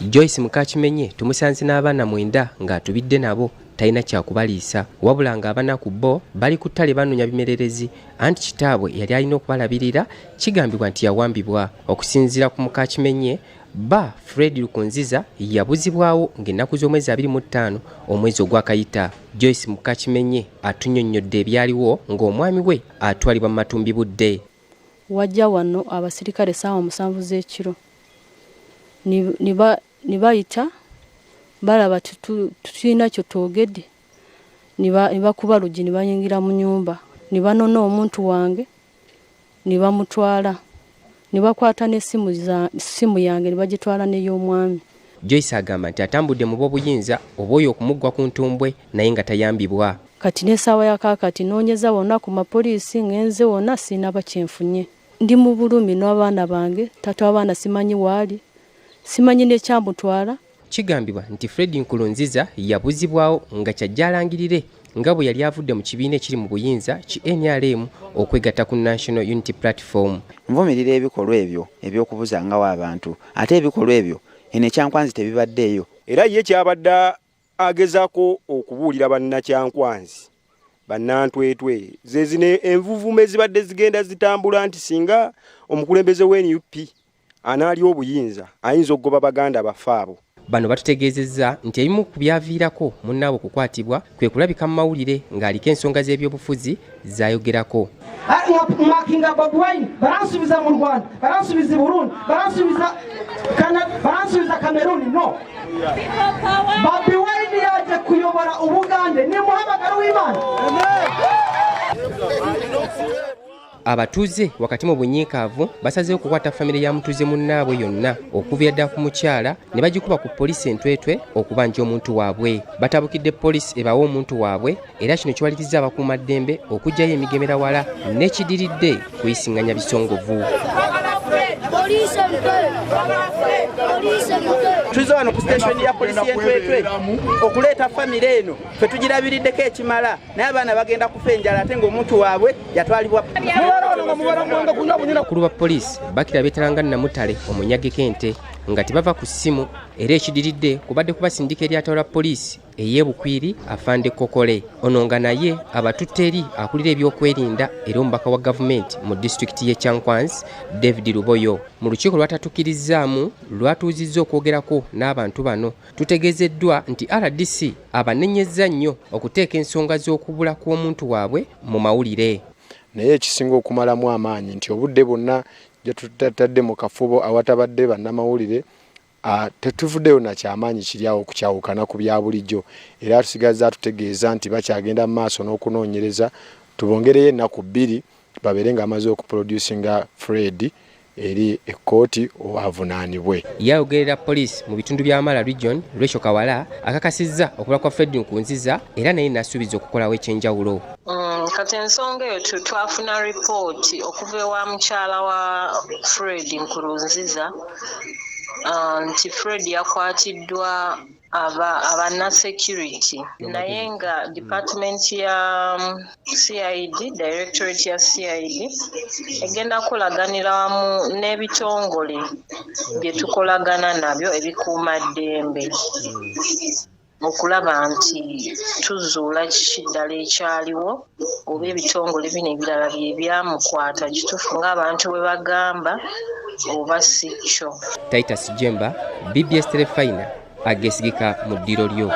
Joyce Mukakimenye tumusanze n'abaana 9 ng'atubidde nabo talina kyakubaliisa wabula ng'abanaku bo bali ku ttale banoonya bimererezi anti kitaabwe yali alina okubalabirira kigambibwa nti yawambibwa. Okusinziira ku Mukakimenye, ba Fred Nkulunziza yabuzibwawo ng'ennaku z'omwezi 25 omwezi ogwakayita. Joyce Mukakimenye atunnyonnyodde ebyaliwo ng'omwami we atwalibwa mu matumbi budde. Wajja wano abasirikale ssaawa 7 z'ekiro nibayita balaba tulina kyo twogedde nibakuba luggi nibayingira mu nyumba nibanona omuntu wange nibamutwala nibakwata n'essimu yange nibagitwala n'ey'omwami. Joyce agamba nti atambudde mu b'obuyinza oba oyo okumuggwa ku ntumbwe naye nga tayambibwa. Kati n'essaawa ya kaakati noonyeza wonna ku mapoliisi ngenze wonna siinaba kyenfunye. Ndi mu bulumi n'abaana bange, taata w'abaana simanyi waali, simanyi n'ekyamutwala. Kigambibwa nti Fred Nkulunziza yabuzibwawo nga kyajja alangirire nga bwe yali avudde mu kibiina ekiri mu buyinza ki NRM okwegatta ku National Unity Platform. Nvumirira ebikolwa ebyo eby'okubuzangawo abantu ate ebikolwa ebyo ene Kyankwanzi tebibaddeeyo. Era ye kyabadde agezaako okubuulira bannakyankwanzi bannantwetwe zezine envuvume ezibadde zigenda zitambula nti singa omukulembeze w'NUP anaali obuyinza ayinza okugoba baganda bafaabo. Bano batutegeezezza nti ebimu ku byaviirako munnaabwe okukwatibwa kwe kulabika mu mawulire ng'aliko ensonga z'ebyobufuzi z'ayogerako. Mwakinga Bobi Wine baransubiza mu Rwanda, baransubiza i Burundi, baransubiza Cameroon. No, Bobi Wine yaje kuyobora Ubugande ni muhamagaro w'Imana. Abatuuze wakati mu bunyiikaavu basazeewo okukwata famire ya mutuuze munnaabwe yonna okuva edda ku mukyala ne bagikuba ku poliisi Ntwetwe okubanja omuntu waabwe. Batabukidde poliisi ebawa omuntu waabwe era kino kiwaliriza abakuumaddembe okugyayo emigemerawala n'ekidiridde kuyisiŋŋanya bisongovu. Tuzo wano ku station ya poliisi Ntwetwe okuleeta famire eno fe tugirabiriddeko ekimala naye abaana bagenda kufa enjala ate ng'omuntu waabwe yatwalibwa. Abakulu ba poliisi bakira beetalanga Namutale omunyageko ente nga tebava ku ssimu era ekidiridde kubadde kubasindika eryato lya poliisi ey'ebukwiri afande Kokole. Ono nga naye abatutte eri akulira ebyokwerinda era omubaka wa gavumenti mu disitulikiti y'e Kyankwanzi David Luboyo. Mu lukiiko lwatatukkirizzaamu lwatuuzizza okwogerako n'abantu bano tutegeezeddwa nti RDC abanenyezza nnyo okuteeka ensonga z'okubula kw'omuntu waabwe mu mawulire. Naye ekisinga okumalamu amaanyi nti obudde bonna gye tutatadde mu kafubo awatabadde bannamawulire tetuvuddeyo na kyamaanyi kiri awo okukyawukana ku bya bulijjo era tusigazza tutegeeza nti bakyagenda mu maaso n'okunoonyereza tubongereyo ennaku 2 babeere ng'amaze okuproducinga Fred eri ekkooti owavunaanibwe. Yayogerera poliisi mu bitundu bya Mara Region Rachel Kawala akakasizza okubula kwa Fred Nkulunziza era naye n'asuubiza okukolawo ekyenjawulo. Kati ensonga eyo twafuna ripooti okuva ewa mukyala wa Fred Nkulunziza nti Fred yakwatiddwa abana security naye nga department ya CID directorate ya CID egenda kulaganira wamu n'ebitongole bye tukolagana nabyo ebikuumaddembe okulaba nti tuzuula kiddala ekyaliwo oba ebitongole bino ebirala bye byamukwata kituufu ng'abantu bwe bagamba oba si kyo. Titus Jemba, BBS Telefina agesigika mu ddiro lyo.